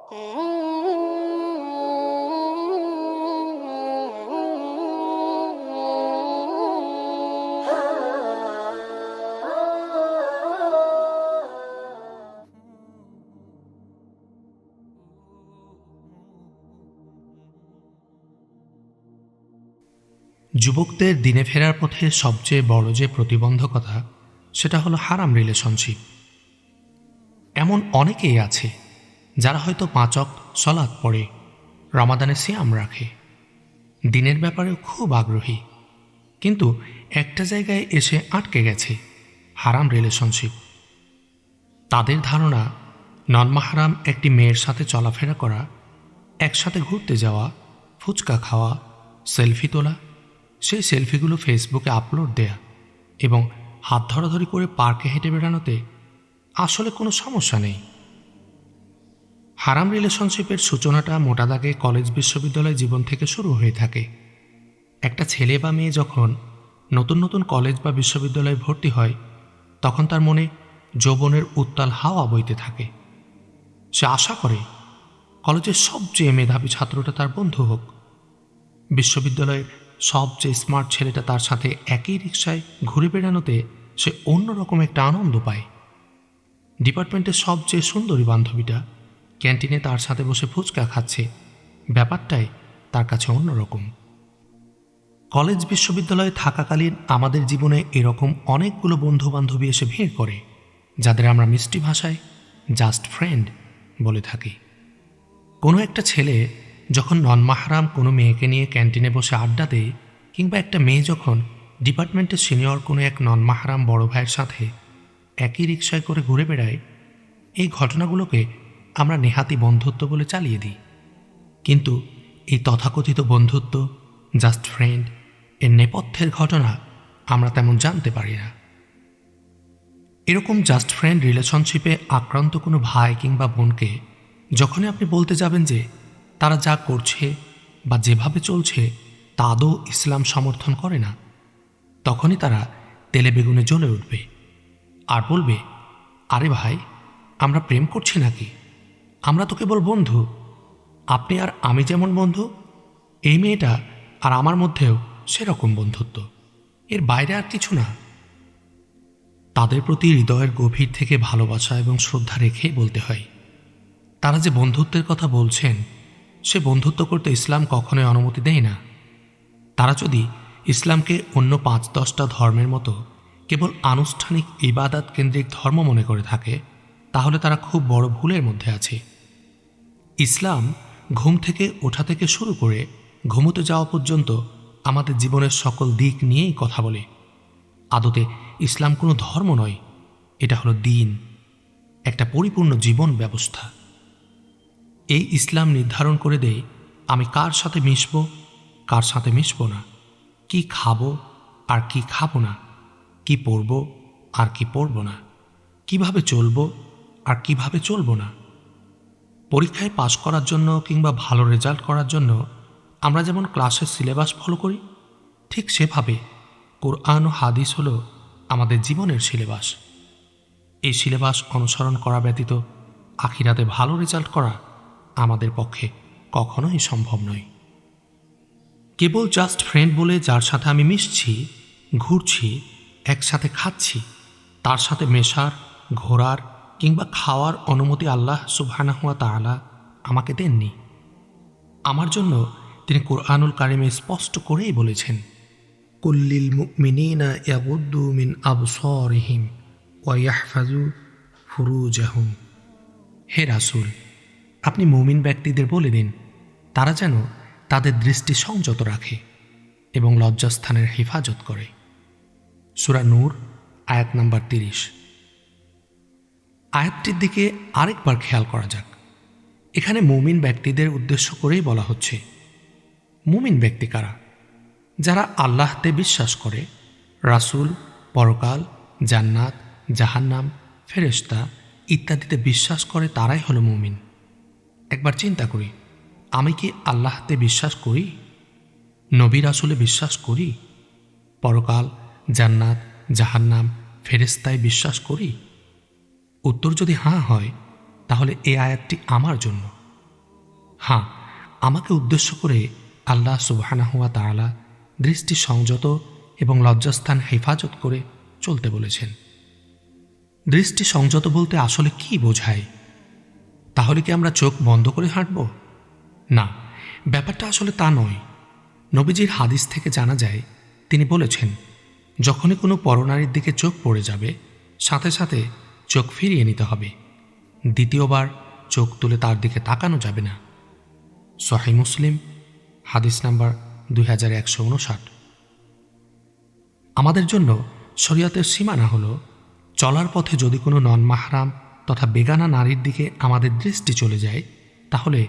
যুবকদের দিনে ফেরার পথে সবচেয়ে বড় যে প্রতিবন্ধকতা সেটা হলো হারাম রিলেশনশিপ। এমন অনেকেই আছে যারা হয়তো 5 ওয়াক্ত সালাত পড়ে, রমাদানে সিয়াম রাখে, দিনের ব্যাপারেও খুব আগ্রহী, কিন্তু একটা জায়গায় এসে আটকে গেছে, হারাম রিলেশনশিপ। তাদের ধারণা নন মাহরাম একটি মেয়ের সাথে চলাফেরা করা, একসাথে ঘুরতে যাওয়া, ফুচকা খাওয়া, সেলফি তোলা, সেই সেলফিগুলো ফেসবুকে আপলোড দেয়া এবং হাত ধরাধরি করে পার্কে হেঁটে বেড়ানোতে আসলে কোনো সমস্যা নেই। হারাম রিলেশনশিপের সূচনাটা মোটা দাগে কলেজ বিশ্ববিদ্যালয় জীবন থেকে শুরু হয়ে থাকে। একটা ছেলে বা মেয়ে যখন নতুন নতুন কলেজ বা বিশ্ববিদ্যালয়ে ভর্তি হয়, তখন তার মনে যৌবনের উত্তাল হাওয়া বইতে থাকে। সে আশা করে কলেজের সবচেয়ে মেধাবী ছাত্রটা তার বন্ধু হোক, বিশ্ববিদ্যালয়ের সবচেয়ে স্মার্ট ছেলেটা তার সাথে একই রিকশায় ঘুরে বেড়ানোতে সে অন্যরকম একটা আনন্দ পায়, ডিপার্টমেন্টের সবচেয়ে সুন্দরী বান্ধবীটা ক্যান্টিনে তার সাথে বসে ফুচকা খাচ্ছে, ব্যাপারটাই তার কাছে অন্যরকম। কলেজ বিশ্ববিদ্যালয়ে থাকাকালীন আমাদের জীবনে এরকম অনেকগুলো বন্ধু বান্ধবী এসে ভিড় করে, যাদের আমরা মিষ্টি ভাষায় জাস্ট ফ্রেন্ড বলে থাকি। কোনো একটা ছেলে যখন নন মাহরাম কোনো মেয়েকে নিয়ে ক্যান্টিনে বসে আড্ডা দেয়, কিংবা একটা মেয়ে যখন ডিপার্টমেন্টের সিনিয়র কোনো এক নন মাহরাম বড় ভাইয়ের সাথে একই রিকশায় করে ঘুরে বেড়ায়, এই ঘটনাগুলোকে আমরা নেহাতি বন্ধুত্ব বলে চালিয়ে দিই। কিন্তু এই তথাকথিত বন্ধুত্ব, জাস্ট ফ্রেন্ড, এর নেপথ্যের ঘটনা আমরা তেমন জানতে পারি না। এরকম জাস্ট ফ্রেন্ড রিলেশনশিপে আক্রান্ত কোনো ভাই কিংবা বোনকে যখনই আপনি বলতে যাবেন যে তারা যা করছে বা যেভাবে চলছে তা আদৌ ইসলাম সমর্থন করে না, তখনই তারা তেলে বেগুনে জ্বলে উঠবে আর বলবে, আরে ভাই, আমরা প্রেম করছি নাকি? আমরা তো কেবল বন্ধু। আপনি আর আমি যেমন বন্ধু, এই মেয়েটা আর আমার মধ্যেও সেরকম বন্ধুত্ব, এর বাইরে আর কিছু না। তাদের প্রতি হৃদয়ের গভীর থেকে ভালোবাসা এবং শ্রদ্ধা রেখেই বলতে হয়, তারা যে বন্ধুত্বের কথা বলছেন সে বন্ধুত্ব করতে ইসলাম কখনোই অনুমতি দেয় না। তারা যদি ইসলামকে অন্য 5-10টা ধর্মের মতো কেবল আনুষ্ঠানিক ইবাদত কেন্দ্রিক ধর্ম মনে করে থাকে, তাহলে তারা খুব বড় ভুলের মধ্যে আছে। ইসলাম ঘুম থেকে ওঠা থেকে শুরু করে ঘুমোতে যাওয়া পর্যন্ত আমাদের জীবনের সকল দিক নিয়েই কথা বলে। আদতে ইসলাম কোনো ধর্ম নয়, এটা হলো দ্বীন, একটা পরিপূর্ণ জীবন ব্যবস্থা। এই ইসলাম নির্ধারণ করে দেয় আমি কার সাথে মিশব, কার সাথে মিশব না, কি খাবো আর কি খাবো না, কি পরব আর কি পরব না, কিভাবে চলবো আর কিভাবে চলবো না। পরীক্ষায় পাশ করার জন্য কিংবা ভালো রেজাল্ট করার জন্য আমরা যেমন ক্লাসের সিলেবাস ফলো করি, ঠিক সেভাবে কোরআন ও হাদিস হলো আমাদের জীবনের সিলেবাস। এই সিলেবাস অনুসরণ করা ব্যতীত আখিরাতে ভালো রেজাল্ট করা আমাদের পক্ষে কখনোই সম্ভব নয়। কেবল জাস্ট ফ্রেন্ড বলে যার সাথে আমি মিশছি, ঘুরছি, একসাথে খাচ্ছি, তার সাথে মেশার, ঘোরার কিংবা খাওয়ার অনুমতি আল্লাহ সুবহানাহু ওয়া তাআলা আমাকে দেননি। আমার জন্য তিনি কুরআনুল কারিমে স্পষ্ট করেই বলেছেন, কুল্লিল মুমিনিনা ইয়াগুদ্দু মিন আবসারিহিম ওয়া ইয়াহফাজু ফুরুজাহুম। হে রাসূল, আপনি মুমিন ব্যক্তিদের বলে দিন তারা যেন তাদের দৃষ্টি সংযত রাখে এবং লজ্জাস্থানের হেফাজত করে। সূরা নূর আয়াত নাম্বার 30। আয়াতটির দিকে আরেকবার খেয়াল করা যাক। এখানে মুমিন ব্যক্তিদের উদ্দেশ্য করেই বলা হচ্ছে। মুমিন ব্যক্তি কারা? যারা আল্লাহতে বিশ্বাস করে, রাসূল, পরকাল, জান্নাত, জাহান্নাম, ফেরেশতা ইত্যাদিতে বিশ্বাস করে, তারাই হলো মুমিন। একবার চিন্তা করি, আমি কি আল্লাহতে বিশ্বাস করি? নবী রাসূলে বিশ্বাস করি? পরকাল, জান্নাত, জাহান্নাম, ফেরেশতায় বিশ্বাস করি? উত্তর যদি হ্যাঁ হয়, তাহলে এই আয়াতটি আমার জন্য, হ্যাঁ, আমাকে উদ্দেশ্য করে আল্লাহ সুবহানাহু ওয়া তাআলা দৃষ্টি সংযত এবং লজ্জাস্থান হেফাজত করে চলতে বলেছেন। দৃষ্টি সংযত বলতে আসলে কি বোঝায়? তাহলে কি আমরা চোখ বন্ধ করে হাঁটব? না, ব্যাপারটা আসলে তা নয়। নবীজির হাদিস থেকে জানা যায়, তিনি বলেছেন, যখনই কোনো পরনারীর দিকে চোখ পড়ে যাবে, সাথে সাথে চোখ ফিরিয়ে নিতে হবে। দ্বিতীয়বার চোখ তুলে তার দিকে তাকানো যাবে না। সহিহ মুসলিম, হাদিস নাম্বার 2159। আমাদের জন্য শরীয়তের সীমানা হল, চলার পথে যদি কোনো নন মাহরাম তথা বেগানা নারীর দিকে আমাদের দৃষ্টি চলে যায়, তাহলে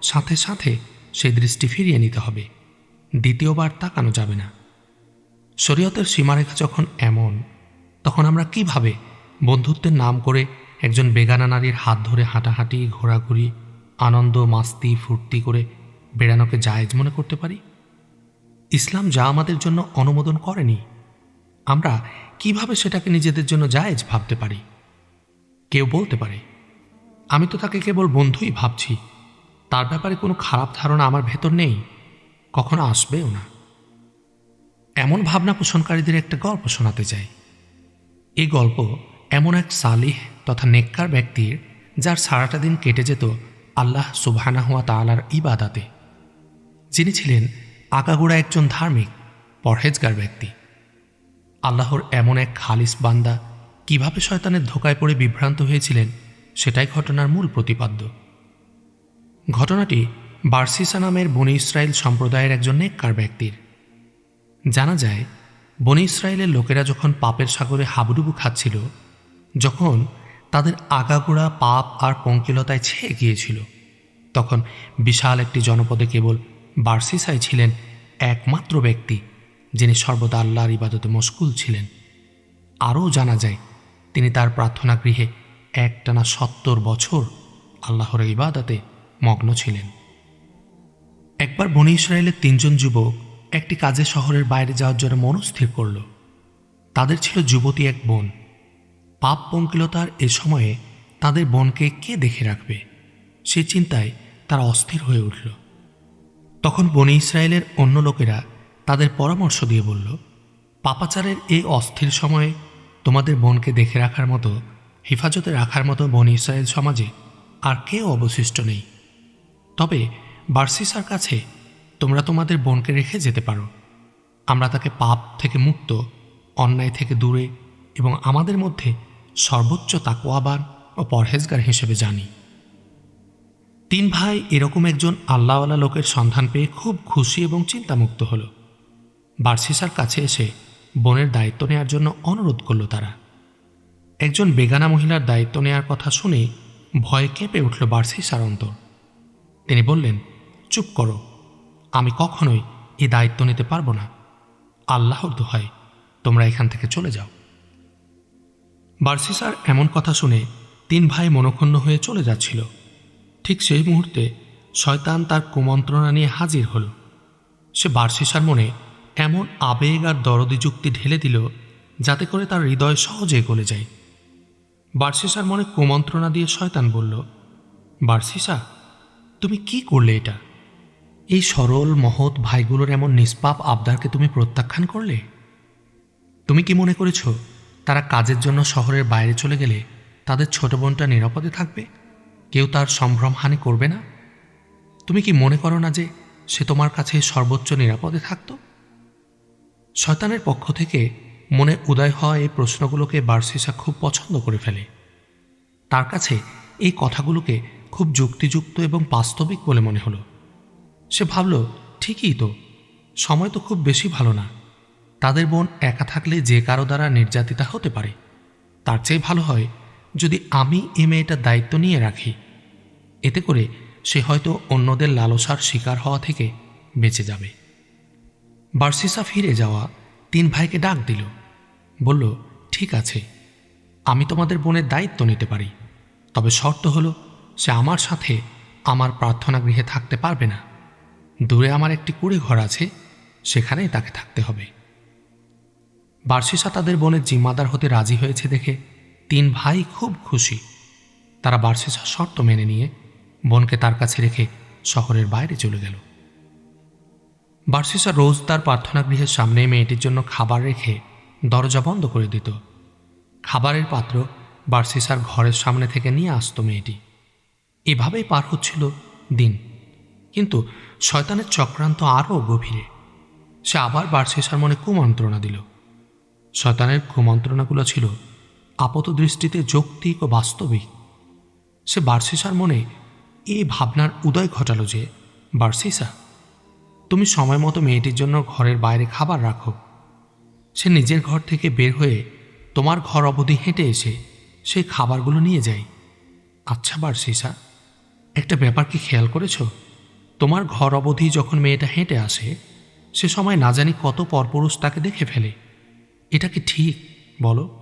সাথে সাথে সেই দৃষ্টি ফিরিয়ে নিতে হবে। দ্বিতীয়বার তাকানো যাবে না। শরীয়তের সীমারেখা যখন এমন, তখন আমরা কিভাবে বন্ধুত্বের নাম করে একজন বেগানা নারীর হাত ধরে হাঁটাহাঁটি, ঘোরাঘুরি, আনন্দ, মাস্তি, ফুর্তি করে বেড়ানোকে জায়েজ মনে করতে পারি? ইসলাম যা আমাদের জন্য অনুমোদন করেনি, আমরা কিভাবে সেটাকে নিজেদের জন্য জায়েজ ভাবতে পারি? কেউ বলতে পারে, আমি তো তাকে কেবল বন্ধুই ভাবছি, তার ব্যাপারে কোনো খারাপ ধারণা আমার ভেতর নেই, কখনো আসবেও না। এমন ভাবনা পোষণকারীদের একটা গল্প শোনাতে চাই। এই গল্প এমন এক সালিহ তথা নেককার ব্যক্তির, যার সারাটা দিন কেটে যেত আল্লাহ সুবহানাহু ওয়া তাআলার ইবাদাতে। যিনি ছিলেন আগাগোড়া একজন ধার্মিক, পরহেজগার ব্যক্তি। আল্লাহর এমন এক খালিস বান্দা কিভাবে শয়তানের ধোকায় পড়ে বিভ্রান্ত হয়েছিলেন, সেটাই ঘটনার মূল প্রতিপাদ্য। ঘটনাটি বারসিসা নামের বনি ইসরায়েল সম্প্রদায়ের একজন নেককার ব্যক্তির। জানা যায়, বনি ইসরায়েলের লোকেরা যখন পাপের সাগরে হাবুডুবু খাচ্ছিল, যখন তাদের আগাগোড়া পাপ আর পঙ্কিলতায় ছেয়ে গিয়েছিল, তখন বিশাল একটি জনপদে কেবল বারসিসাই ছিলেন একমাত্র ব্যক্তি যিনি সর্বদা আল্লাহর ইবাদতে মশগুল ছিলেন। আরও জানা যায়, তিনি তার প্রার্থনা গৃহে একটানা 70 বছর আল্লাহর ইবাদতে মগ্ন ছিলেন। একবার বনি ইসরায়েলের 3 জন যুবক একটি কাজে শহরের বাইরে যাওয়ার জন্য মনস্থির করল। তাদের ছিল যুবতী এক বোন। পাপ পঙ্কিলতার এ সময়ে তাদের বোনকে কে দেখে রাখবে, সে চিন্তায় তারা অস্থির হয়ে উঠল। তখন বনি ইসরায়েলের অন্য লোকেরা তাদের পরামর্শ দিয়ে বলল, পাপাচারের এই অস্থির সময়ে তোমাদের বোনকে দেখে রাখার মতো, হেফাজতে রাখার মতো বনি ইসরায়েল সমাজে আর কেউ অবশিষ্ট নেই। তবে বারসিসার কাছে তোমরা তোমাদের বোনকে রেখে যেতে পারো। আমরা তাকে পাপ থেকে মুক্ত, অন্যায় থেকে দূরে এবং আমাদের মধ্যে সর্বোচ্চ তাকওয়াবান ও পরহেজগার হিসেবে জানি। 3 ভাই এরকম একজন আল্লাহওয়ালা লোকের সন্ধান পেয়ে খুব খুশি এবং চিন্তামুক্ত হল। বারসিসার কাছে এসে বোনের দায়িত্ব নেওয়ার জন্য অনুরোধ করল তারা। একজন বেগানা মহিলার দায়িত্ব নেওয়ার কথা শুনে ভয়ে কেঁপে উঠল বারসিসার অন্তর। তিনি বললেন, চুপ করো, আমি কখনোই এই দায়িত্ব নিতে পারবো না। আল্লাহর দোহাই, তোমরা এখান থেকে চলে যাও। বারসিসার এমন কথা শুনে 3 ভাই মনক্ষুণ্ণ হয়ে চলে যাচ্ছিল। ঠিক সেই মুহূর্তে শয়তান তার কুমন্ত্রণা নিয়ে হাজির হল। সে বারসিসার মনে এমন আবেগ আর দরদি যুক্তি ঢেলে দিল, যাতে করে তার হৃদয় সহজে গলে যায়। বারসিসার মনে কুমন্ত্রণা দিয়ে শয়তান বলল, বারসিসা, তুমি কি করলে এটা? এই সরল মহৎ ভাইগুলোর এমন নিষ্পাপ আবদারকে তুমি প্রত্যাখ্যান করলে? তুমি কি মনে করেছ তারা কাজের জন্য শহরের বাইরে চলে গেলে তাদের ছোট বোনটা নিরাপদে থাকবে, কেউ তার সম্ভ্রমহানি করবে না? তুমি কি মনে করো না যে সে তোমার কাছে সর্বোচ্চ নিরাপদে থাকত? শয়তানের পক্ষ থেকে মনে উদয় হওয়া এই প্রশ্নগুলোকে বারসিসা খুব পছন্দ করে ফেলে। তার কাছে এই কথাগুলোকে খুব যুক্তিযুক্ত এবং বাস্তবিক বলে মনে হলো। সে ভাবল, ঠিকই তো, সময় তো খুব বেশি ভালো না। তাদের বোন একা থাকলে যে কারো দ্বারা নির্যাতিতা হতে পারে। তার চেয়ে ভালো হয় যদি আমি এই মেয়েটার দায়িত্ব নিয়ে রাখি। এতে করে সে হয়তো অন্যদের লালসার শিকার হওয়া থেকে বেঁচে যাবে। বারসিসা ফিরে যাওয়া 3 ভাইকে ডাক দিল, বলল, ঠিক আছে, আমি তোমাদের বোনের দায়িত্ব নিতে পারি, তবে শর্ত হলো সে আমার সাথে আমার প্রার্থনা গৃহে থাকতে পারবে না। দূরে আমার একটি কুড়ে ঘর আছে, সেখানেই তাকে থাকতে হবে। বারসিসা তাদের বোনের জিম্মাদার হতে রাজি হয়েছে দেখে 3 ভাই খুব খুশি। তারা বারসিসার শর্ত মেনে নিয়ে বোনকে তার কাছে রেখে শহরের বাইরে চলে গেল। বার্সিসা রোজ তার প্রার্থনাগৃহের সামনে মেয়েটির জন্য খাবার রেখে দরজা বন্ধ করে দিত। খাবারের পাত্র বার্সিসার ঘরের সামনে থেকে নিয়ে আসতো মেয়েটি। এভাবেই পার হচ্ছিল দিন। কিন্তু শয়তানের চক্রান্ত আরও গভীরে। সে আবার বার্সিসার মনে কুমন্ত্রণা দিল। শয়তানের কুমন্ত্রণাগুলো ছিল আপাত দৃষ্টিতে যৌক্তিক ও বাস্তবিক। সে বার্সিসার মনে এই ভাবনার উদয় ঘটালো যে, বার্সিসা, তুমি সময় মতো মেয়েটির জন্য ঘরের বাইরে খাবার রাখো। সে নিজের ঘর থেকে বের হয়ে তোমার ঘর অবধি হেঁটে এসে সেই খাবারগুলো নিয়ে যায়। আচ্ছা বার্সিসা, একটা ব্যাপার কি খেয়াল করেছ? তোমার ঘর অবধি যখন মেয়েটা হেঁটে আসে, সে সময় না জানি কত পরপুরুষ তাকে দেখে ফেলে। এটা কি ঠিক বলো?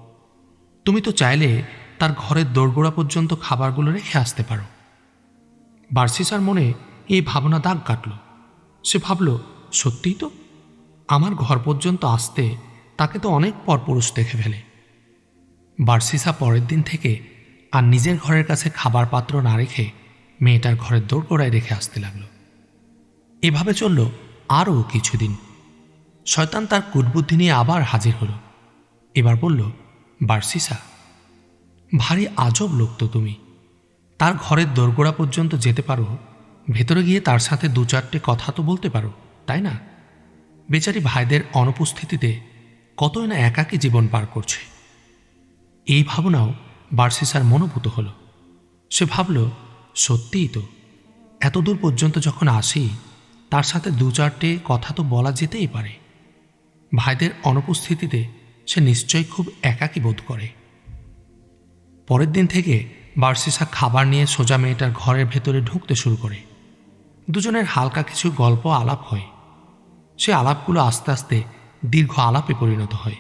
তুমি তো চাইলে তার ঘরের দোরগোড়া পর্যন্ত খাবারগুলো রেখে আসতে পারো। বার্সিসার মনে এই ভাবনা দাগ কাটল। সে ভাবল, সত্যিই তো, আমার ঘর পর্যন্ত আসতে তাকে তো অনেক পরপুরুষ দেখে ফেলে। বার্সিসা পরের দিন থেকে আর নিজের ঘরের কাছে খাবার পাত্র না রেখে মেয়েটার ঘরের দোরগোড়ায় রেখে আসতে লাগল। এভাবে চলল আরও কিছুদিন। শয়তান তার কুটবুদ্ধি নিয়ে আবার হাজির হলো। এবার বলল, বার্সিসা, ভারী আজব লোক তো তুমি। তার ঘরের দোরগোড়া পর্যন্ত যেতে পারো, ভেতরে গিয়ে তার সাথে দু চারটে কথা তো বলতে পারো, তাই না? বেচারি ভাইদের অনুপস্থিতিতে কতই না একাকী জীবন পার করছে। এই ভাবনাও বার্সিসার মনোভূত হল। সে ভাবল, সত্যিই তো, এত দূর পর্যন্ত যখন আসি, তার সাথে দু চারটে কথা তো বলা যেতেই পারে। ভাইদের অনুপস্থিতিতে সে নিশ্চয়ই খুব একাকী বোধ করে। পরের দিন থেকে বার্সিসা খাবার নিয়ে সোজা মেয়েটার ঘরের ভেতরে ঢুকতে শুরু করে। দুজনের হালকা কিছু গল্প আলাপ হয়। সে আলাপগুলো আস্তে আস্তে দীর্ঘ আলাপে পরিণত হয়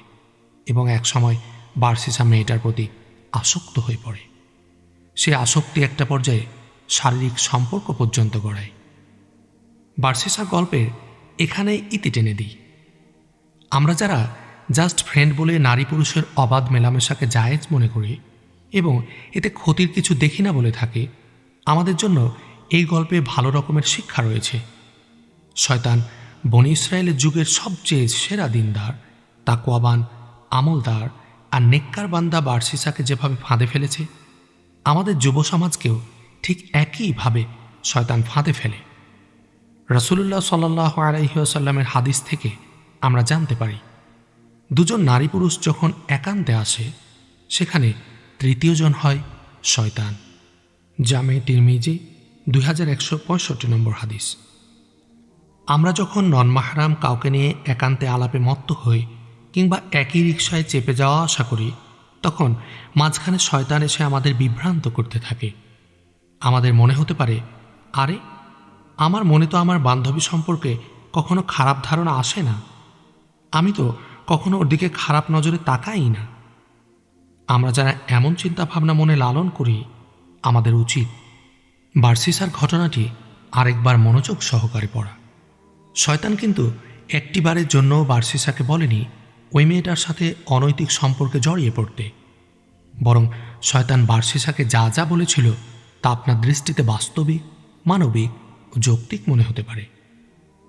এবং একসময় বার্সিসা মেয়েটার প্রতি আসক্ত হয়ে পড়ে। সে আসক্তি একটা পর্যায়ে শারীরিক সম্পর্ক পর্যন্ত গড়ায়। বার্সিসার গল্পের এখানে ইতি টেনে দিই। আমরা যারা জাস্ট ফ্রেন্ড বলে নারী পুরুষের অবাধ মেলামেশাকে জায়েজ মনে করি এবং এতে ক্ষতির কিছু দেখি না বলে থাকি, আমাদের জন্য এই গল্পে ভালো রকমের শিক্ষা রয়েছে। শয়তান বনি ইসরায়েলের যুগের সবচেয়ে সেরা দিনদার, তাকওয়াবান, আমলদার আর নেককার বান্দা বার্সিসাকে যেভাবে ফাঁদে ফেলেছে, আমাদের যুব সমাজকেও ঠিক একইভাবে শয়তান ফাঁদে ফেলে। রাসূলুল্লাহ সাল্লাল্লাহু আলাইহি ওয়াসাল্লামের হাদিস থেকে আমরা জানতে পারি, দুজন নারী পুরুষ যখন একান্তে আসে, সেখানে তৃতীয়জন হয় শয়তান। জামে তিরমিজি 2165 নম্বর হাদিস। আমরা যখন নন-মাহরাম কাউকে নিয়ে একান্তে আলাপে মত্ত হই কিংবা একই রিকশায় চেপে যাওয়া আশা করি, তখন মাঝখানে শয়তান এসে আমাদের বিভ্রান্ত করতে থাকে। আমাদের মনে হতে পারে, আরে, আমার মনে তো আমার বান্ধবী সম্পর্কে কখনো খারাপ ধারণা আসে না, আমি তো কখনো ওর দিকে খারাপ নজরে তাকাই না। আমরা যারা এমন চিন্তাভাবনা মনে লালন করি, আমাদের উচিত বার্সিসার ঘটনাটি আরেকবার মনোযোগ সহকারে পড়া। শয়তান কিন্তু একটিবারের জন্য বার্সিসাকে বলেনি ওই মেয়েটার সাথে অনৈতিক সম্পর্কে জড়িয়ে পড়তে, বরং শয়তান বার্সিসাকে যা যা বলেছিল তা আপনার দৃষ্টিতে বাস্তবিক, মানবিক ও যৌক্তিক মনে হতে পারে।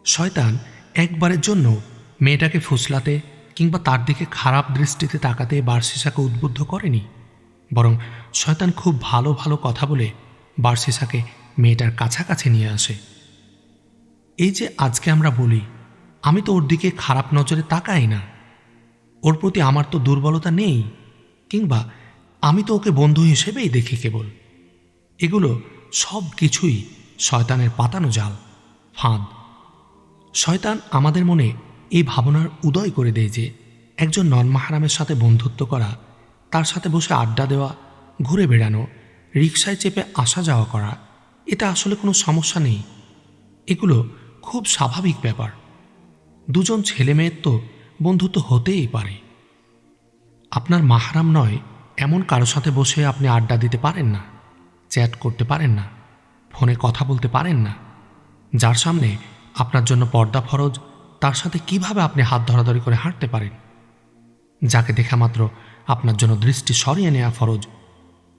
শয়তান একবারের জন্য মেয়েটাকে ফুসলাতে কিংবা তার দিকে খারাপ দৃষ্টিতে তাকাতে বার্সিসাকে উদ্বুদ্ধ করেনি, বরং শয়তান খুব ভালো ভালো কথা বলে বার্সিসাকে মেয়েটার কাছাকাছি নিয়ে আসে। এই যে আজকে আমরা বলি, আমি তো ওর দিকে খারাপ নজরে তাকাই না, ওর প্রতি আমার তো দুর্বলতা নেই, কিংবা আমি তো ওকে বন্ধু হিসেবেই দেখি কেবল, এগুলো সব কিছুই শয়তানের পাতানো জাল, ফাঁদ। শয়তান আমাদের মনে এই ভাবনার উদয় করে দেয় যে একজন নন-মাহরামের সাথে বন্ধুত্ব করা, তার সাথে বসে আড্ডা দেওয়া, ঘুরে বেড়ানো, রিকশায় চেপে আসা যাওয়া করা, এটা আসলে কোনো সমস্যা নেই, এগুলো খুব স্বাভাবিক ব্যাপার। দুজন ছেলে মেয়ের তো বন্ধুত্ব হতেই পারে। আপনার মাহরাম নয় এমন কারো সাথে বসে আপনি আড্ডা দিতে পারেন না, চ্যাট করতে পারেন না, ফোনে কথা বলতে পারেন না। যার সামনে আপনার জন্য পর্দা ফরজ, তার সাথে কিভাবে আপনি হাত ধরাধরি করে হাঁটতে পারেন? যাকে দেখা মাত্র আপনার জন্য দৃষ্টি সরিয়ে নেওয়া ফরজ,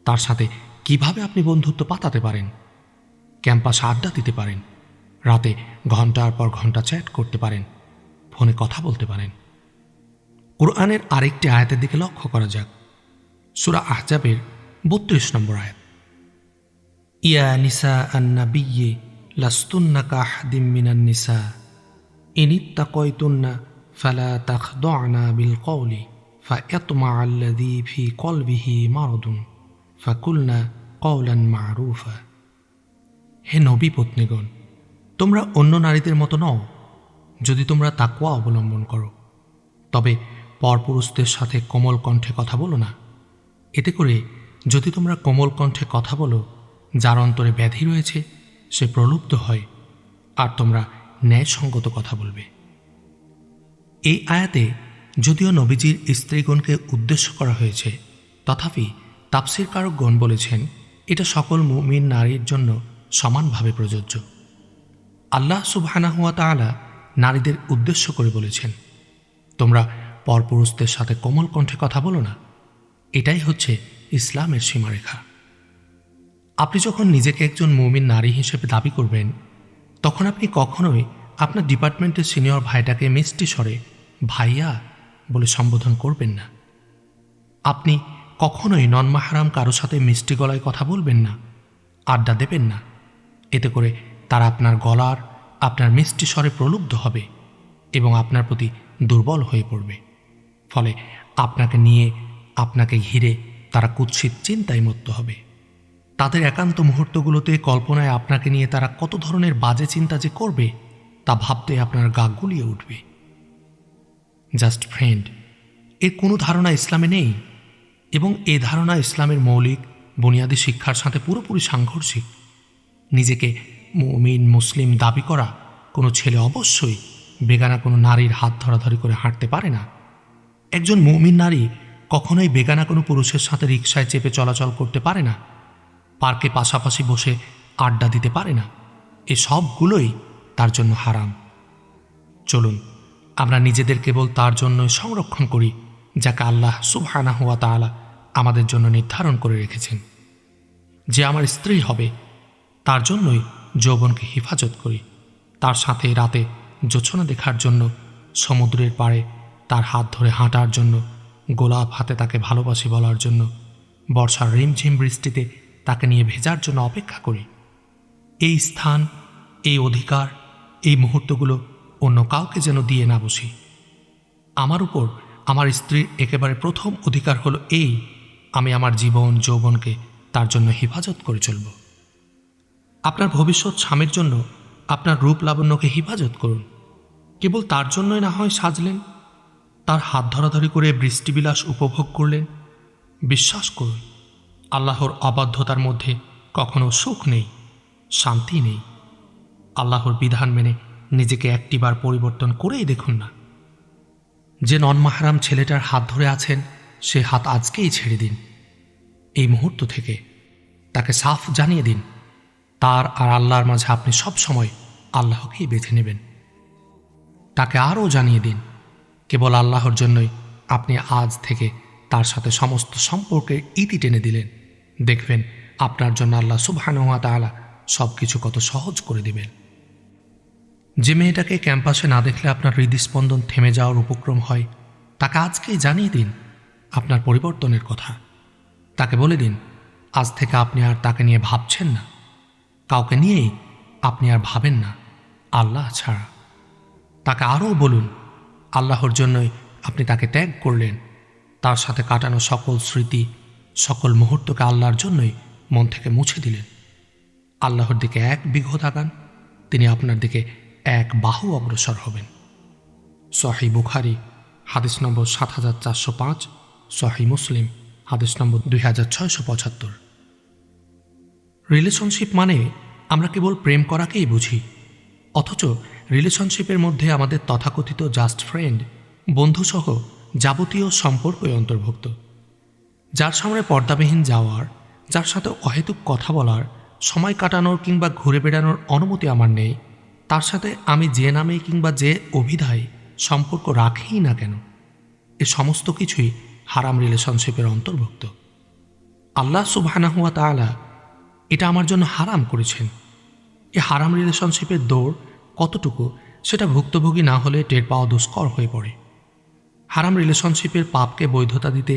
তার সাথে কিভাবে আপনি বন্ধুত্ব পাতাতে পারেন? ক্যাম্পাসে আড্ডা দিতে পারেন, রাতে ঘন্টার পর ঘন্টা চ্যাট করতে পারেন, ফোনে কথা বলতে পারেন। কুরআনের আরেকটি আয়াতের দিকে লক্ষ্য করা যাক। সূরা আহজাবের ৩২ নম্বর আয়াত, ইয়া নিসা আন-নাবিয়্যি লাস্তুন্না কাহাদিম মিনান নিসা ইন ইত্তাকাইতুন্না ফালা তাখদা'না বিল কওলি ফায়াতমা'a আল্লাযী ফী কলবিহি মারাদুন ফাকুলনা কওলান মা'রুফা। হে নবী পত্নীগণ, তোমরা অন্য নারীদের মতো নও যদি তোমরা তাকওয়া অবলম্বন করো। তবে পরপুরুষদের সাথে কোমল কণ্ঠে কথা বলো না। এতে করে যদি তোমরা কোমল কণ্ঠে কথা বলো, যার অন্তরে ব্যাধি রয়েছে সে প্রলুব্ধ হয়, আর তোমরা ন্যায়সঙ্গত কথা বলবে। এই আয়াতে যদিও নবীজির স্ত্রীগণকে উদ্দেশ্য করা হয়েছে, তথাপি তাফসীরকারকগণ বলেছেন এটা সকল মুমিন নারীর জন্য সমানভাবে প্রযোজ্য। আল্লাহ সুবহানাহু ওয়া তাআলা নারীদের উদ্দেশ্য করে বলেছেন, তোমরা পরপুরুষদের সাথে কোমল কণ্ঠে কথা বলো না। এটাই হচ্ছে ইসলামের সীমারেখা। আপনি যখন নিজেকে একজন মুমিন নারী হিসেবে দাবি করবেন, তখন আপনি কখনোই আপনার ডিপার্টমেন্টের সিনিয়র ভাইটাকে মিষ্টি স্বরে ভাইয়া বলে সম্বোধন করবেন না। আপনি কখনোই নন মাহরাম কারো সাথে মিষ্টি গলায় কথা বলবেন না, আড্ডা দেবেন না। এতে করে তারা আপনার গলার, আপনার মিষ্টি স্বরে প্রলুব্ধ হবে এবং আপনার প্রতি দুর্বল হয়ে পড়বে। ফলে আপনাকে নিয়ে, আপনাকে ঘিরে তারা কুৎসিত চিন্তায় মত্ত হবে। তাদের একান্ত মুহূর্তগুলোতে কল্পনায় আপনাকে নিয়ে তারা কত ধরনের বাজে চিন্তা যে করবে তা ভাবতে আপনার গা গুলিয়ে উঠবে। জাস্ট ফ্রেন্ড, এর কোনো ধারণা ইসলামে নেই এবং এ ধারণা ইসলামের মৌলিক বুনিয়াদী শিক্ষার সাথে পুরোপুরি সাংঘর্ষিক। নিজেকে মুমিন মুসলিম দাবি করা কোনো ছেলে অবশ্যই বেগানা কোনো নারীর হাত ধরাধরি করে হাঁটতে পারে না। একজন মুমিন নারী কখনোই বেগানা কোনো পুরুষের সাথে রিকশায় চেপে চলাচল করতে পারে না, পার্কে পাশাপাশি বসে আড্ডা দিতে পারে না। এ সবগুলোই তার জন্য হারাম। চলুন আমরা নিজেদের কেবল তার জন্যই সংরক্ষণ করি যাকে আল্লাহ সুবহানাহু ওয়া তাআলা আমাদের জন্য নির্ধারণ করে রেখেছেন। যে আমার স্ত্রী হবে তার জন্যই যৌবনকে হেফাজত করি। তার সাথে রাতে জোছনা দেখার জন্য, সমুদ্রের পাড়ে তার হাত ধরে হাঁটার জন্য, গোলাপ হাতে তাকে ভালোবাসি বলার জন্য, বর্ষার রিমঝিম বৃষ্টিতে তাকে নিয়ে ভেজার জন্য অপেক্ষা করি। এই স্থান, এই অধিকার, এই মুহূর্তগুলো অন্য কাউকে যেন দিয়ে না বসি। আমার উপর আমার স্ত্রীর একেবারে প্রথম অধিকার হলো এই, আমি আমার জীবন যৌবনকে তার জন্য হেফাজত করে চলব। আপনার ভবিষ্যৎ স্বামীর জন্য আপনার রূপ লাবণ্যকে হেফাজত করুন। কেবল তার জন্যই না হয় সাজলেন, তার হাত ধরাধরি করে বৃষ্টিবিলাস উপভোগ করলেন। বিশ্বাস করুন, আল্লাহর অবাধ্যতার মধ্যে কখনো সুখ নেই, শান্তি নেই। আল্লাহর বিধান মেনে নিজেকে একটিবার পরিবর্তন করেই দেখুন না। যে নন মাহরাম ছেলেটার হাত ধরে আছেন, সে হাত আজকেই ছেড়ে দিন। এই মুহূর্ত থেকে তাকে সাফ জানিয়ে দিন, তার আর আল্লাহর মাঝে আপনি সব সময় আল্লাহকেই বেছে নেবেন। তাকে আরও জানিয়ে দিন, কেবল আল্লাহর জন্যই আপনি আজ থেকে তার সাথে সমস্ত সম্পর্কের ইতি টেনে দিলেন। দেখবেন আপনার জন্য আল্লাহ সুবহানাহু ওয়া তাআলা সব কিছু কত সহজ করে দিবেন। যে মেয়েটাকে ক্যাম্পাসে না দেখলে আপনার হৃদস্পন্দন থেমে যাওয়ার উপক্রম হয়, তাকে আজকেই জানিয়ে দিন আপনার পরিবর্তনের কথা। তাকে বলে দিন আজ থেকে আপনি আর তাকে নিয়ে ভাবছেন না, কাউকে নিয়েই আপনি আর ভাবেন না আল্লাহ ছাড়া। তাকে আরও বলুন আল্লাহর জন্যই আপনি তাকে ত্যাগ করলেন। তার সাথে কাটানো সকল স্মৃতি, সকল মুহূর্তকে আল্লাহর জন্যই মন থেকে মুছে দিলেন। আল্লাহর দিকে এক বিঘত আগান, তিনি আপনার দিকে এক বাহু অগ্রসর হবেন। সহিহ বুখারী হাদিস নম্বর ৭৪০৫, সহিহ মুসলিম হাদিস নম্বর ২৬৭৫। রিলেশনশিপ মানে আমরা কেবল প্রেম করাকেই বুঝি, অথচ রিলেশনশিপের মধ্যে আমাদের তথাকথিত জাস্ট ফ্রেন্ড, বন্ধুসহ যাবতীয় সম্পর্কই অন্তর্ভুক্ত। যার সামনে পর্দাবিহীন যাওয়ার, যার সাথে অহেতুক কথা বলার, সময় কাটানোর কিংবা ঘুরে বেড়ানোর অনুমতি আমার নেই, তার সাথে আমি যে নামে কিংবা যে অভিধায় সম্পর্ক রাখিই না কেন, এ সমস্ত কিছুই হারাম রিলেশনশিপের অন্তর্ভুক্ত। আল্লাহ সুবহানাহু ওয়া তাআলা এটা আমার জন্য হারাম করেছেন। এই হারাম রিলেশনশিপের দৌড় কতটুকু সেটা ভুক্তভোগী না হলে টের পাওয়া দুষ্কর হয়ে পড়ে। হারাম রিলেশনশিপের পাপকে বৈধতা দিতে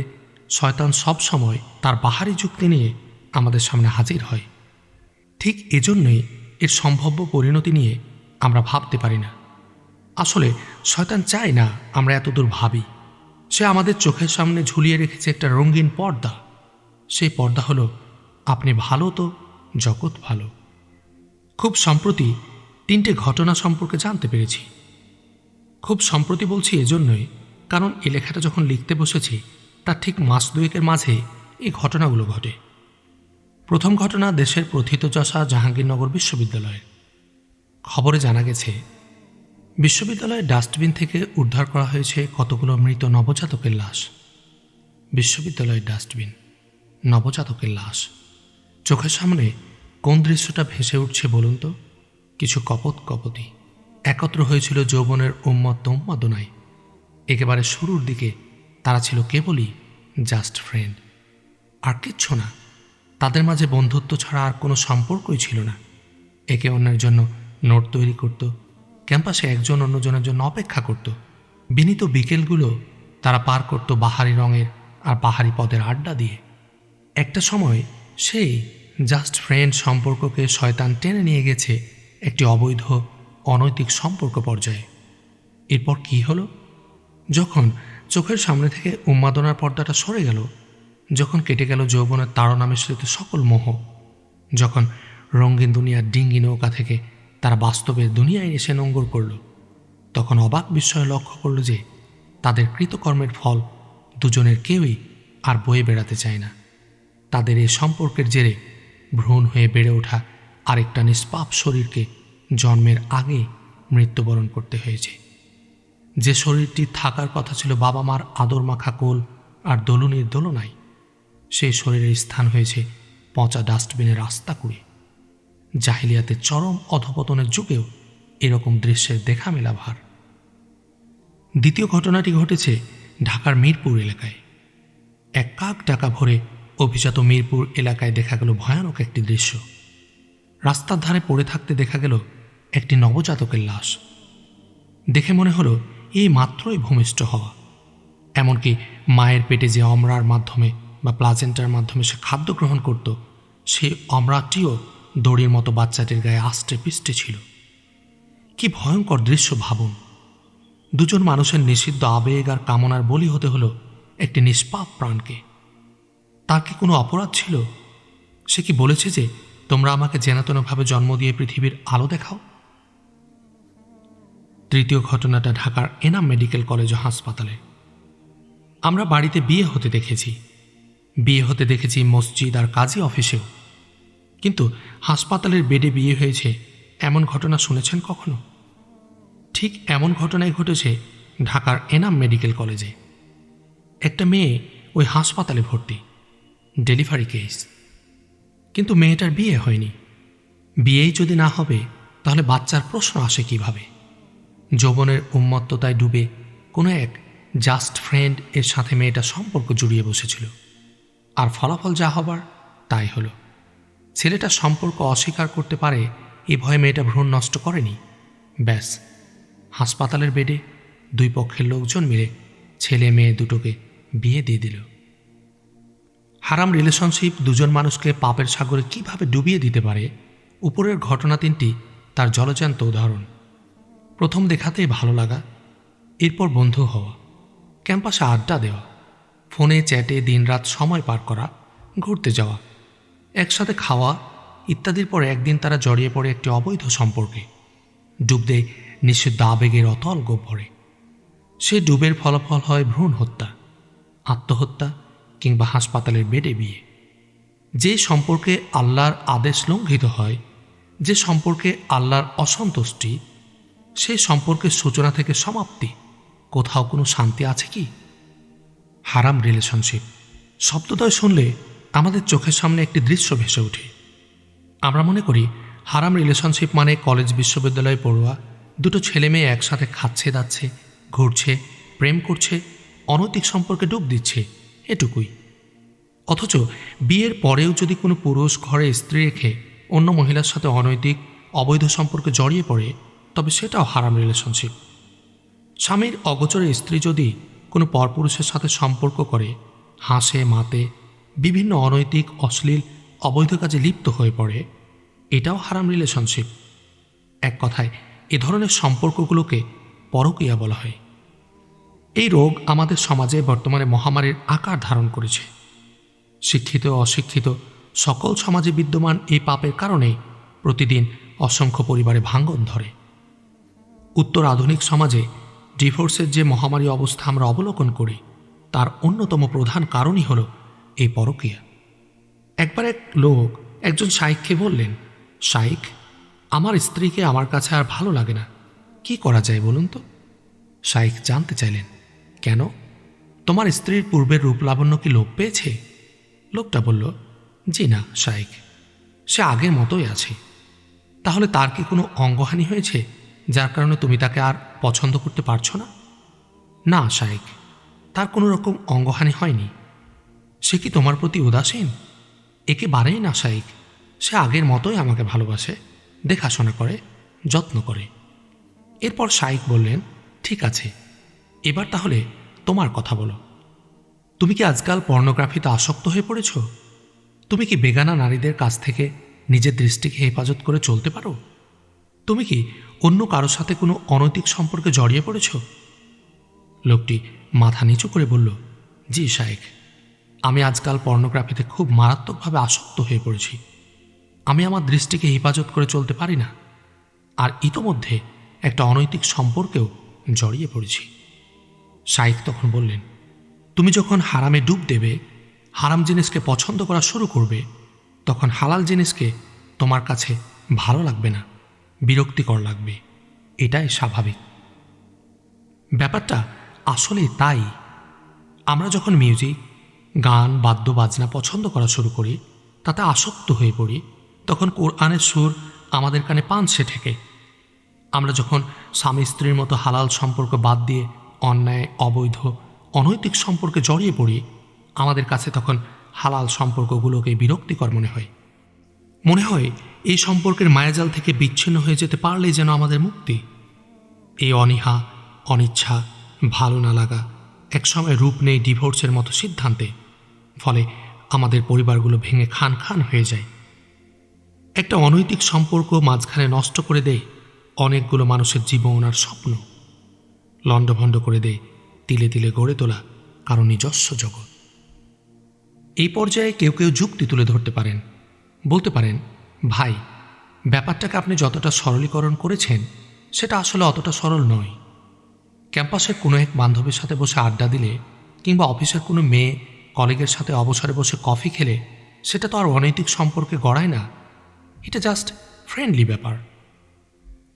শয়তান সব সময় তার বাহারি যুক্তি নিয়ে আমাদের সামনে হাজির হয়। ঠিক এজন্যই এর সম্ভাব্য পরিণতি নিয়ে আমরা ভাবতে পারি না। আসলে শয়তান চায় না আমরা এতদূর ভাবি। সে আমাদের চোখের সামনে ঝুলিয়ে রেখেছে একটা রঙিন পর্দা। সেই পর্দা হলো আপনি ভালো তো জগৎ ভালো। খুব সম্প্রতি 3টে ঘটনা সম্পর্কে জানতে পেরেছি। খুব সম্প্রতি বলছি এজন্যই কারণ এই লেখাটা যখন লিখতে বসেছি তার ঠিক মাস 2 মাঝে এই ঘটনাগুলো ঘটে। প্রথম ঘটনা দেশের প্রথিতযশা জাহাঙ্গীরনগর বিশ্ববিদ্যালয়ের। খবরে জানা গেছে বিশ্ববিদ্যালয়ের ডাস্টবিন থেকে উদ্ধার করা হয়েছে কতগুলো মৃত নবজাতকের লাশ। বিশ্ববিদ্যালয়ের ডাস্টবিন, নবজাতকের লাশ। চোখের সামনে কোন দৃশ্যটা ভেসে উঠছে বলুন তো? কিছু কপতি একত্র হয়েছিল যৌবনের উন্মত্ত উন্মাদনায়। একেবারে শুরুর দিকে তারা ছিল কেবলই জাস্ট ফ্রেন্ড, আর কিচ্ছু না। তাদের মাঝে বন্ধুত্ব ছাড়া আর কোনো সম্পর্কই ছিল না। একে অন্যের জন্য নোট তৈরি করত, ক্যাম্পাসে একজন অন্যজনের জন্য অপেক্ষা করত। বিনীত বিকেলগুলো তারা পার করত বাহারি রঙের আর বাহারি পদের আড্ডা দিয়ে। একটা সময় সেই জাস্ট ফ্রেন্ড সম্পর্ককে শয়তান টেনে নিয়ে গেছে একটি অবৈধ অনৈতিক সম্পর্ক পর্যায়ে। এরপর কি হলো? যখন চোখের সামনে থেকে উন্মাদনার পর্দাটা সরে গেল, যখন কেটে গেল যৌবনের তাড়না মিশ্রিত সকল মোহ, যখন রঙিন দুনিয়ার ডিঙ্গি নৌকা থেকে তারা বাস্তবের দুনিয়ায় এসে নোঙ্গর করল, তখন অবাক বিস্ময়ে লক্ষ্য করল যে তাদের কৃতকর্মের ফল দুজনের কেউই আর বয়ে বেড়াতে চায় না। তাদের এই সম্পর্কের জেরে ভ্রূণ হয়ে বেড়ে ওঠা আরেকটা নিষ্পাপ শরীরকে জন্মের আগে মৃত্যুবরণ করতে হয়েছে। যে শরীরটি থাকার কথা ছিল বাবা মার আদর মাখা কোল আর দোলনির দোলনায়, সেই শরীরের স্থান হয়েছে পচা ডাস্টবিনের রাস্তা কুড়ে। জাহিলিয়াতের চরম অধপতনের যুগেও এরকম দৃশ্যের দেখা মেলা ভার। দ্বিতীয় ঘটনাটি ঘটেছে ঢাকার মিরপুর এলাকায়। এক কাক ডাকা ভরে অভিজাত মিরপুর এলাকায় দেখা গেল ভয়ানক একটি দৃশ্য। রাস্তার ধারে পড়ে থাকতে দেখা গেল একটি নবজাতকের লাশ। দেখে মনে হলো এই মাত্রই ভূমিষ্ঠ হওয়া। এমনকি মায়ের পেটে যে অমরার মাধ্যমে বা প্লাজেন্টার মাধ্যমে সে খাদ্য গ্রহণ করত, সেই অমরাটিও দড়ির মতো বাচ্চাটির গায়ে আষ্টে পিষ্টে ছিল। কি ভয়ঙ্কর দৃশ্য ভাবুন! দুজন মানুষের নিষিদ্ধ আবেগ আর কামনার বলি হতে হলো একটি নিষ্পাপ প্রাণকে। তার কি কোনো অপরাধ ছিল? সে কি বলেছে যে তোমরা আমাকে জেনাতনভাবে জন্ম দিয়ে পৃথিবীর আলো দেখাও? তৃতীয় ঘটনাটা ঢাকার এনাম মেডিকেল কলেজ ও হাসপাতালে। আমরা বাড়িতে বিয়ে হতে দেখেছি মসজিদ আর কাজী অফিসেও, কিন্তু হাসপাতালের বেডে বিয়ে হয়েছে এমন ঘটনা শুনেছেন কখনো? ঠিক এমন ঘটনাই ঘটেছে ঢাকার এনাম মেডিকেল কলেজে। একটা মেয়ে ওই হাসপাতালে ভর্তি, ডেলিভারি কেস। কিন্তু মেয়েটার বিয়ে হয়নি। বিয়েই যদি না হবে তাহলে বাচ্চার প্রশ্ন আসে কিভাবে? যৌবনের উন্মত্ততায় ডুবে কোনো এক জাস্ট ফ্রেন্ড এর সাথে মেয়েটা সম্পর্ক জড়িয়ে বসেছিল, আর ফলাফল যা হবার তাই হলো। ছেলেটা সম্পর্ক অস্বীকার করতে পারে এ ভয়ে মেয়েটা ভ্রূণ নষ্ট করেনি। ব্যাস, হাসপাতালের বেডে দুই পক্ষের লোকজন মিলে ছেলে মেয়ে দুটোকে বিয়ে দিয়ে দিল। হারাম রিলেশনশিপ দুজন মানুষকে পাপের সাগরে কিভাবে ডুবিয়ে দিতে পারে, উপরের ঘটনা 3টি তার জলজ্যান্ত উদাহরণ। প্রথম দেখাতেই ভালো লাগা, এরপর বন্ধু হওয়া, ক্যাম্পাসে আড্ডা দেওয়া, ফোনে চ্যাটে দিনরাত সময় পার করা, ঘুরতে যাওয়া, একসাথে খাওয়া ইত্যাদির পর একদিন তারা জড়িয়ে পড়ে একটি অবৈধ সম্পর্কে। ডুব দেয় নিষিদ্ধ আবেগের অতল গহ্বরে। সে ডুবের ফলাফল হয় ভ্রূণ হত্যা, আত্মহত্যা কিংবা হাসপাতালের বেডে বিয়ে। যে সম্পর্কে আল্লাহর আদেশ লঙ্ঘিত হয়, যে সম্পর্কে আল্লাহর অসন্তুষ্টি, সেই সম্পর্কের সূচনা থেকে সমাপ্তি, কোথাও কোনো শান্তি আছে কি? হারাম রিলেশনশিপ শব্দদ্বয় শুনলে আমাদের চোখের সামনে একটি দৃশ্য ভেসে ওঠে। আমরা মনে করি হারাম রিলেশনশিপ মানে কলেজ বিশ্ববিদ্যালয়ে পড়ুয়া দুটো ছেলে মেয়ে একসাথে খাচ্ছে দাচ্ছে, ঘুরছে, প্রেম করছে, অনৈতিক সম্পর্কে ডুব দিচ্ছে, এটুকুই। অথচ বিয়ের পরেও যদি কোনো পুরুষ ঘরে স্ত্রী রেখে অন্য মহিলার সাথে অনৈতিক অবৈধ সম্পর্কে জড়িয়ে পড়ে, তবে সেটাও হারাম রিলেশনশিপ। স্বামীর অগোচরে স্ত্রী যদি কোনো পরপুরুষের সাথে সম্পর্ক করে, হাসে মাতে, বিভিন্ন অনৈতিক, অশ্লীল, অবৈধ কাজে লিপ্ত হয়ে পড়ে, এটাও হারাম রিলেশনশিপ। এক কথায় এ ধরনের সম্পর্কগুলোকে পরকীয়া বলা হয়। এই রোগ আমাদের সমাজে বর্তমানে মহামারীর আকার ধারণ করেছে। শিক্ষিত অশিক্ষিত সকল সমাজে বিদ্যমান এই পাপের কারণে প্রতিদিন অসংখ্য পরিবারে ভাঙন ধরে। উত্তর আধুনিক সমাজে ডিভোর্সের যে মহামারী অবস্থা আমরা অবলোকন করি, তার অন্যতম প্রধান কারণই হল এই পরকীয়া। একবার এক লোক একজন শাইখকে বললেন, শাইখ, আমার স্ত্রীকে আমার কাছে আর ভালো লাগে না, কি করা যায় বলুন তো? শাইখ জানতে চাইলেন, কেন? তোমার স্ত্রীর পূর্বের রূপ লাবণ্য কি লোপ পেয়েছে? লোকটা বলল, জি না শাইখ, সে আগের মতোই আছে। তাহলে তার কি কোনো অঙ্গহানি হয়েছে যার কারণে তুমি তাকে আর পছন্দ করতে পারছো না? না শাইখ, তার কোনো রকম অঙ্গহানি হয়নি। সে কি তোমার প্রতি উদাসীন? একেবারেই না শাইখ, সে আগের মতোই আমাকে ভালোবাসে, দেখাশোনা করে, যত্ন করে। এরপর শাইখ বললেন, ঠিক আছে, এবার তাহলে তোমার কথা বলো। তুমি কি আজকাল পর্নোগ্রাফিতে আসক্ত হয়ে পড়েছ? তুমি কি বেগানা নারীদের কাছ থেকে নিজের দৃষ্টিকে হেফাজত করে চলতে পারো? তুমি কি অন্য কারোর সাথে কোনো অনৈতিক সম্পর্কে জড়িয়ে পড়েছ? লোকটি মাথা নিচু করে বলল, জি শাইখ, আমি আজকাল পর্নোগ্রাফিতে খুব মারাত্মকভাবে আসক্ত হয়ে পড়েছি। আমি আমার দৃষ্টিকে হেফাজত করে চলতে পারি না, আর ইতোমধ্যে একটা অনৈতিক সম্পর্কেও জড়িয়ে পড়েছি। শাইখ তখন বললেন, তুমি যখন হারামে ডুব দেবে, হারাম জিনিসকে পছন্দ করা শুরু করবে, তখন হালাল জিনিসকে তোমার কাছে ভালো লাগবে না, বিরক্তিকর লাগবে। এটাই স্বাভাবিক। ব্যাপারটা আসলেই তাই। আমরা যখন মিউজিক, গান, বাদ্য বাজনা পছন্দ করা শুরু করি, তাতে আসক্ত হয়ে পড়ি, তখন কোরআনের সুর আমাদের কানে পানসে ঠেকে। আমরা যখন স্বামী স্ত্রীর মতো হালাল সম্পর্ক বাদ দিয়ে অন্যায়, অবৈধ, অনৈতিক সম্পর্কে জড়িয়ে পড়ি, আমাদের কাছে তখন হালাল সম্পর্কগুলোকে বিরক্তিকর মনে হয়। মনে হয় এই সম্পর্কের মায়াজাল থেকে বিচ্ছিন্ন হয়ে যেতে পারলেই যেন আমাদের মুক্তি। এই অনীহা, অনিচ্ছা, ভালো না লাগা একসময় রূপ নেই ডিভোর্সের মতো সিদ্ধান্তে। ফলে আমাদের পরিবারগুলো ভেঙে খান খান হয়ে যায়। একটা অনৈতিক সম্পর্ক মাঝখানে নষ্ট করে দেয় অনেকগুলো মানুষের জীবন আর স্বপ্ন, লণ্ডভণ্ড করে দেয় তিলে তিলে গড়ে তোলা কারো নিজস্ব জগৎ। এই পর্যায়ে কেউ কেউ যুক্তি তুলে ধরতে পারেন, বলতে পারেন, ভাই, ব্যাপারটাকে আপনি যতটা সরলীকরণ করেছেন সেটা আসলে অতটা সরল নয়। ক্যাম্পাসের কোনো এক বান্ধবীর সাথে বসে আড্ডা দিলে, কিংবা অফিসের কোনো মেয়ে কলিগের সাথে অবসরে বসে কফি খেলে, সেটা তো আর অনৈতিক সম্পর্কে গড়ায় না। এটা জাস্ট ফ্রেন্ডলি ব্যাপার।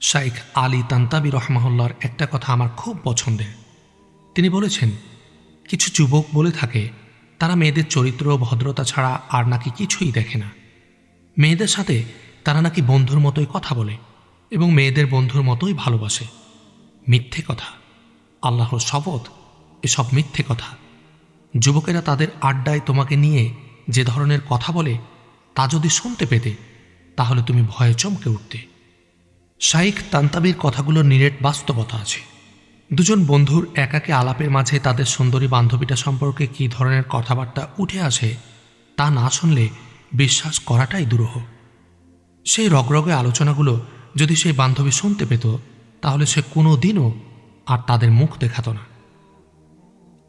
শাইখ আলী তান্তাবী রহমাহুল্লাহর একটা কথা আমার খুব পছন্দের। তিনি বলেছেন, কিছু যুবক বলে থাকে তারা মেয়েদের চরিত্র ও ভদ্রতা ছাড়া আর নাকি কিছুই দেখে না। মেয়েদের সাথে তারা নাকি বন্ধুর মতোই কথা বলে এবং মেয়েদের বন্ধুর মতোই ভালোবাসে। মিথ্যে কথা, আল্লাহর শপথ, এসব মিথ্যে কথা। যুবকেরা তাদের আড্ডায় তোমাকে নিয়ে যে ধরনের কথা বলে, তা যদি শুনতে পেতে, তাহলে তুমি ভয়ে চমকে উঠতে। শাইখ তান্তাবীর কথাগুলোর নিরেট বাস্তবতা আছে। দুজন বন্ধুর একাকে আলাপের মাঝে তাদের সুন্দরী বান্ধবীটা সম্পর্কে কী ধরনের কথাবার্তা উঠে আসে, তা না শুনলে বিশ্বাস করাটাই দুরূহ। সেই রগরগে আলোচনাগুলো যদি সেই বান্ধবী শুনতে পেত, তাহলে সে কোনো দিনও আর তাদের মুখ দেখাত না।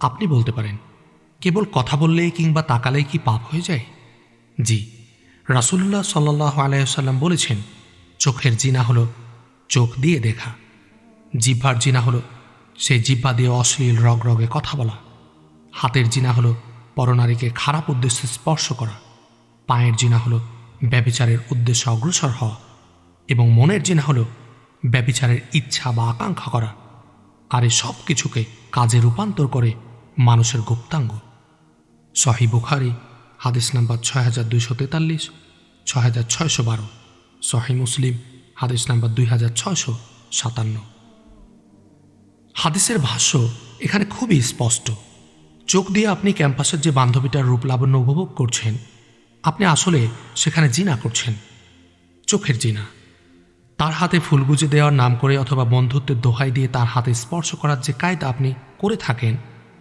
আপনি বলতে পারেন, কেবল কথা বললেই কিংবা তাকালেই কি পাপ হয়ে যায়? জি, রাসূলুল্লাহ সাল্লাল্লাহু আলাইহি ওয়াসাল্লাম বলেছেন, চোখের জিনা হলো চোখ দিয়ে দেখা, জিহ্বার জিনা হলো সেই জিহ্বা দিয়ে অশ্লীল রগরগে কথা বলা, হাতের জিনা হলো পরনারীকে খারাপ উদ্দেশ্যে স্পর্শ করা, পায়ের জিনা হলো ব্যভিচারের উদ্দেশ্যে অগ্রসর হওয়া, এবং মনের জিনা হলো ব্যভিচারের ইচ্ছা বা আকাঙ্ক্ষা করা। আর এই সব কিছুকে কাজে রূপান্তর করে মানুষের গুপ্তাঙ্গ। সহিহ বুখারী হাদিস নাম্বার 6243, 6612, সহিহ মুসলিম হাদিস নাম্বার 2657। হাদিসের ভাষ্য এখানে খুবই স্পষ্ট। চোখ দিয়ে আপনি ক্যাম্পাসের যে বান্ধবীটার রূপ লাবণ্য উপভোগ করছেন, আপনি আসলে সেখানে জিনা করছেন, চোখের জিনা। তার হাতে ফুল গুজে দেওয়ার নাম করে অথবা বন্ধুত্বের দোহাই দিয়ে তার হাতে স্পর্শ করার যে কায়দা আপনি করে থাকেন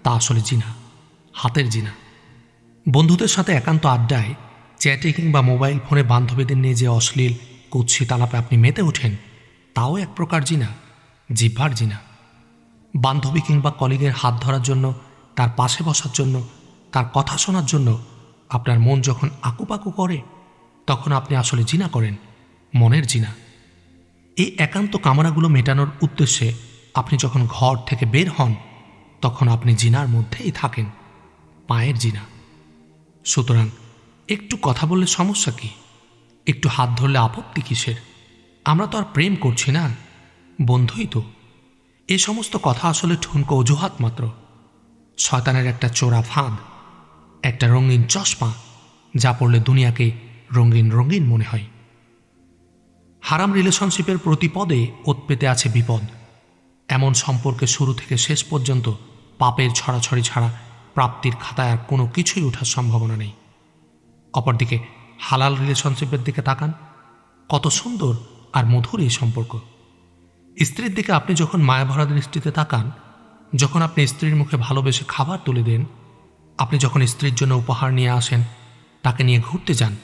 তা আসলে জিনা, হাতের জিনা। বন্ধুদের সাথে একান্ত আড্ডায়, চ্যাটে কিংবা মোবাইল ফোনে বান্ধবীদের নিয়ে যে অশ্লীল কুৎসিত আলাপে আপনি মেতে ওঠেন, তাও এক প্রকার জিনা, জিহ্বার জিনা। বান্ধবী কিংবা কলিগের হাত ধরার জন্য, তার পাশে বসার জন্য, তার কথা শোনার জন্য আপনার মন যখন আকুপাকু করে, তখন আপনি আসলে জিনা করেন, মনের জিনা। এই একান্ত কামনাগুলো মেটানোর উদ্দেশ্যে আপনি যখন ঘর থেকে বের হন, তখন আপনি জিনার মধ্যেই থাকেন, পায়ের জিনা। সুতরাং একটু কথা বললে সমস্যা কি? একটু হাত ধরলে আপত্তি কিসের? আমরা তো আর প্রেম করছি না, বন্ধুই তো। এ সমস্ত কথা আসলে ঠুনকো অজুহাত মাত্র, শয়তানের একটা চোরা ফাঁদ, একটা রঙিন চশমা, যা পড়লে দুনিয়াকে রঙিন রঙিন মনে হয়। হারাম রিলেশনশিপের প্রতি পদে ওত পেতে আছে বিপদ। এমন সম্পর্কে শুরু থেকে শেষ পর্যন্ত পাপের ছড়াছড়ি ছাড়া প্রাপ্তির খাতায় আর কোনো কিছুই ওঠার সম্ভাবনা নেই। অপরদিকে হালাল রিলেশনশিপের দিকে তাকান, কত সুন্দর আর মধুর এই সম্পর্ক। স্ত্রীর দিকে আপনি যখন মায়াভরা দৃষ্টিতে তাকান, যখন আপনি স্ত্রীর মুখে ভালোবেসে খাবার তুলে দেন, আপনি যখন স্ত্রীর জন্য উপহার নিয়ে আসেন, তাকে নিয়ে ঘুরতে যান,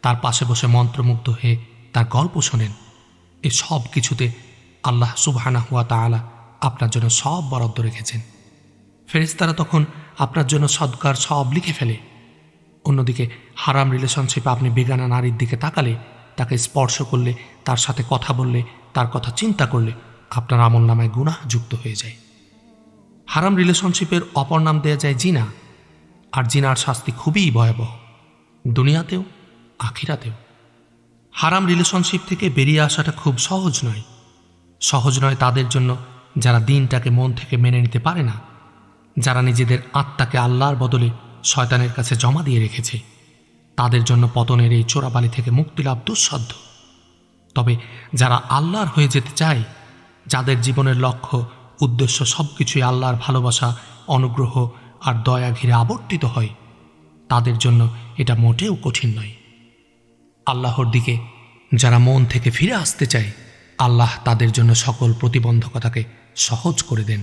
তার পাশে বসে মন্ত্রমুগ্ধ হয়ে তার গল্প শোনেন, এ সব কিছুতে আল্লাহ সুবহানাহু ওয়া তাআলা আপনার জন্য সব বরাদ্দ রেখেছেন। ফেরেশতারা তখন আপনার জন্য সদকার সব লিখে ফেলে। অন্যদিকে হারাম রিলেশনশিপে আপনি বেগানা নারীর দিকে তাকালে, তাকে স্পর্শ করলে, তার সাথে কথা বললে, তার কথা চিন্তা করলে আপনার আমলনামায় গুনাহ যুক্ত হয়ে যায়। হারাম রিলেশনশিপের অপর নাম দেয়া যায় জিনা, আর জিনার শাস্তি খুবই ভয়াবহ, দুনিয়াতেও আখিরাতেও। হারাম রিলেশনশিপ থেকে বেরিয়ে আসাটা খুব সহজ নয়। সহজ নয় তাদের জন্য যারা দিনটাকে মন থেকে মেনে নিতে পারে না, যারা নিজেদের আত্মাকে আল্লাহর বদলে শয়তানের কাছে জমা দিয়ে রেখেছে। তাদের জন্য পতনের এই চোরাবালি থেকে মুক্তি লাভ দুঃসাধ্য। তবে যারা আল্লাহর হয়ে যেতে চায়, যাদের জীবনের লক্ষ্য উদ্দেশ্য সব কিছুই আল্লাহর ভালোবাসা, অনুগ্রহ আর দয়া ঘিরে আবর্তিত হয়, তাদের জন্য এটা মোটেও কঠিন নয়। আল্লাহর দিকে যারা মন থেকে ফিরে আসতে চায়, আল্লাহ তাদের জন্য সকল প্রতিবন্ধকতাকে সহজ করে দেন।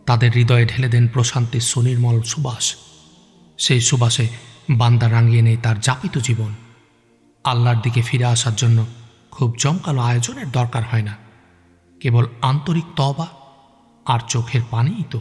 তাদের হৃদয়ে ঢেলে দেন প্রশান্তির সুনির্মল সুবাস। সেই সুবাসে বান্দা রাঙিয়ে নেয় তার যাপিত জীবন। আল্লাহর দিকে ফিরে আসার জন্য খুব জমকালো আয়োজনের দরকার হয় না, কেবল আন্তরিক তওবা আর চোখের পানিই তো।